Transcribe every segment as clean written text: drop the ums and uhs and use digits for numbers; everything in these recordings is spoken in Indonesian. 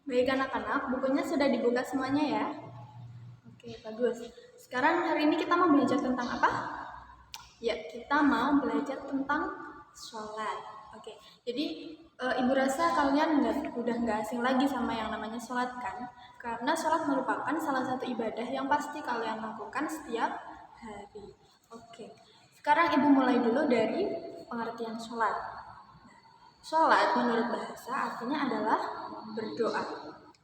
Baik anak-anak, bukunya sudah dibuka semuanya ya? Oke, bagus. Sekarang hari ini kita mau belajar tentang apa? Ya, kita mau belajar tentang sholat. Oke, jadi ibu rasa kalian udah nggak asing lagi sama yang namanya sholat kan? Karena sholat merupakan salah satu ibadah yang pasti kalian lakukan setiap hari. Oke, sekarang ibu mulai dulu dari pengertian sholat. Sholat menurut bahasa artinya adalah berdoa.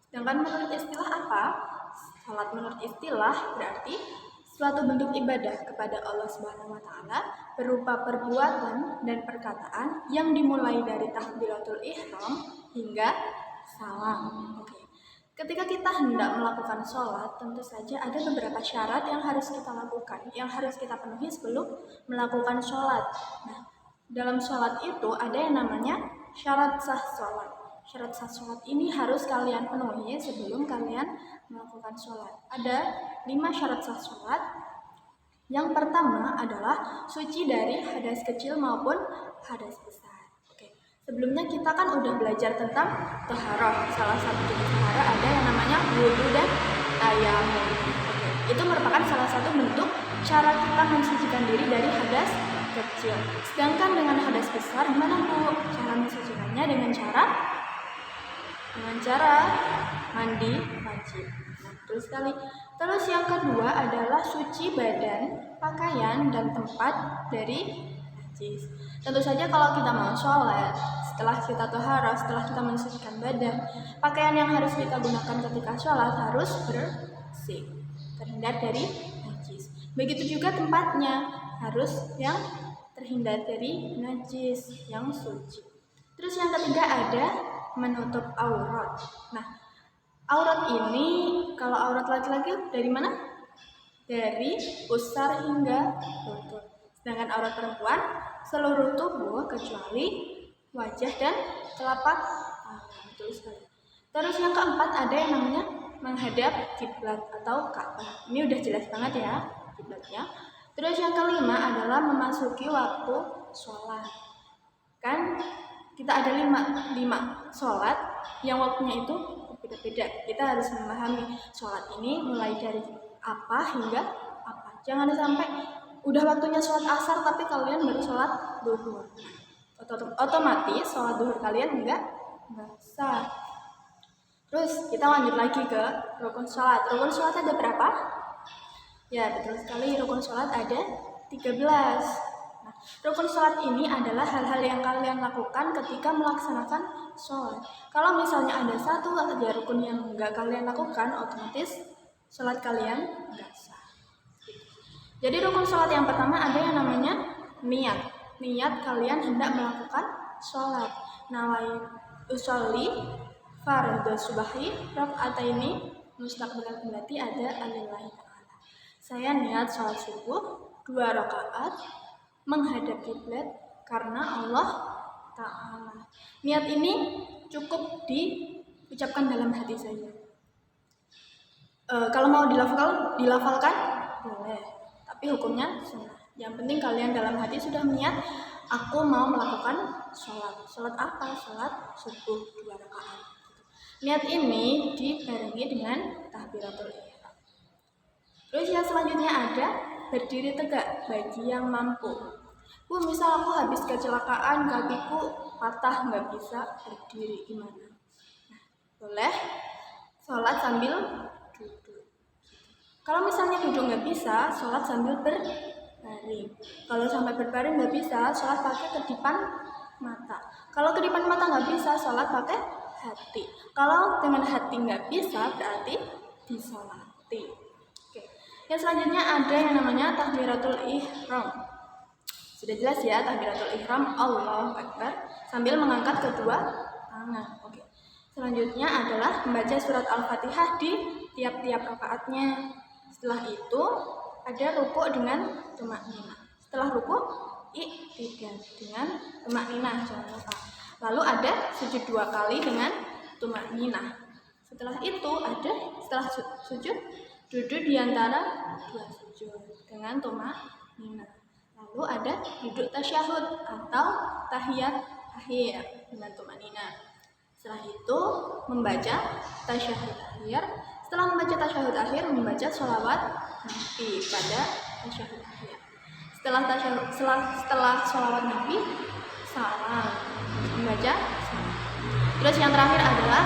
Sedangkan menurut istilah apa? Sholat menurut istilah berarti suatu bentuk ibadah kepada Allah Subhanahu wa taala berupa perbuatan dan perkataan yang dimulai dari takbiratul ihram hingga salam. Oke. Ketika kita hendak melakukan sholat, tentu saja ada beberapa syarat yang harus kita lakukan, yang harus kita penuhi sebelum melakukan sholat. Nah, dalam sholat itu ada yang namanya syarat sah sholat. Syarat sah sholat ini harus kalian penuhi sebelum kalian melakukan sholat. Ada 5 syarat sah sholat. Yang pertama adalah suci dari hadas kecil maupun hadas besar. Oke. Sebelumnya kita kan udah belajar tentang taharah. Salah satu jenis taharah ada yang namanya wudhu dan tayamum. Oke. Itu merupakan salah satu bentuk cara kita mensucikan diri dari hadas kecil. Sedangkan dengan hadas besar gimana Bu? Cara mensucikannya dengan cara mandi wajib. Nah, betul sekali. Terus yang kedua adalah suci badan, pakaian dan tempat dari najis. Tentu saja kalau kita mau sholat, setelah kita taharah, setelah kita mensucikan badan, pakaian yang harus kita gunakan ketika sholat harus bersih, terhindar dari najis. Begitu juga tempatnya harus yang terhindar dari najis, yang suci. Terus yang ketiga ada menutup aurat. Nah, aurat ini kalau aurat laki-laki dari mana? Dari pusar hingga lutut. Sedangkan aurat perempuan seluruh tubuh kecuali wajah dan telapak tangan. Betul sekali. Terus yang keempat ada yang namanya menghadap kiblat atau Ka'bah. Ini udah jelas banget ya kiblatnya. Terus yang kelima adalah memasuki waktu sholat. Kan kita ada lima sholat yang waktunya itu beda-beda. Kita harus memahami sholat ini mulai dari apa hingga apa. Jangan sampai udah waktunya sholat asar tapi kalian baru sholat duhur. Otomatis sholat duhur kalian nggak sah. Terus kita lanjut lagi ke rukun sholat. Rukun sholat ada berapa? Ya, betul sekali, rukun sholat ada 13. Nah, rukun sholat ini adalah hal-hal yang kalian lakukan ketika melaksanakan sholat. Kalau misalnya ada satu saja rukun yang nggak kalian lakukan, otomatis sholat kalian nggak sah. Jadi rukun sholat yang pertama ada yang namanya niat. Niat kalian hendak melakukan sholat. Nawai usolli fardhu subahi rakaataini mustaqbilal qiblati ada alillahi ta'ala. Saya niat sholat subuh 2 rakaat menghadap kiblat karena Allah Ta'ala. Niat ini cukup diucapkan dalam hati saja. Kalau mau dilafalkan boleh, tapi hukumnya sunnah. Yang penting kalian dalam hati sudah niat, aku mau melakukan sholat. Sholat apa? Sholat subuh 2 rakaat. Niat ini dibarengi dengan takbiratul ihram. Terus yang selanjutnya ada berdiri tegak bagi yang mampu. Bu, misal aku habis kecelakaan, kakiku patah, nggak bisa berdiri, gimana? Nah, boleh sholat sambil duduk. Kalau misalnya duduk nggak bisa, sholat sambil berbaring. Kalau sampai berbaring nggak bisa, sholat pakai kedipan mata. Kalau kedipan mata nggak bisa, sholat pakai hati. Kalau dengan hati nggak bisa, berarti disolati. Yang selanjutnya ada yang namanya takbiratul ihram. Sudah jelas ya, takbiratul ihram Allahu Akbar sambil mengangkat kedua tangan. Oke. Selanjutnya adalah membaca surat Al-Fatihah di tiap-tiap rakaatnya. Setelah itu ada rukuk dengan tumakninah. Setelah rukuk i'tidal dengan tumakninah, jangan lupa. Lalu ada sujud 2 kali dengan tumakninah. Setelah itu setelah sujud duduk di antara 2 sujud dengan tumakninah. Lalu ada duduk tasyahud atau tahiyat akhir dengan tumakninah. Setelah itu membaca tasyahud akhir. Setelah membaca tasyahud akhir, membaca sholawat Nabi pada tasyahud akhir. Setelah sholawat Nabi, salam, membaca salam. Terus yang terakhir adalah